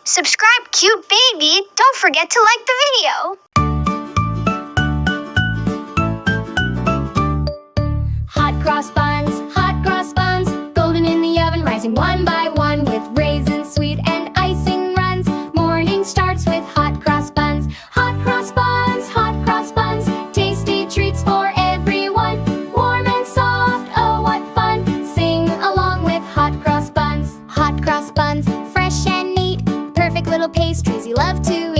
Subscribe, cute baby. Don't forget to like the video. Hot cross buns, golden in the oven, rising one by one with raisins, sweet and icing runs. Morning starts with hot cross buns. Hot cross buns, tasty treats for everyone. Warm and soft, oh what fun! Sing along with hot cross buns. Hot cross buns, fresh and neat, perfect little pastries you love to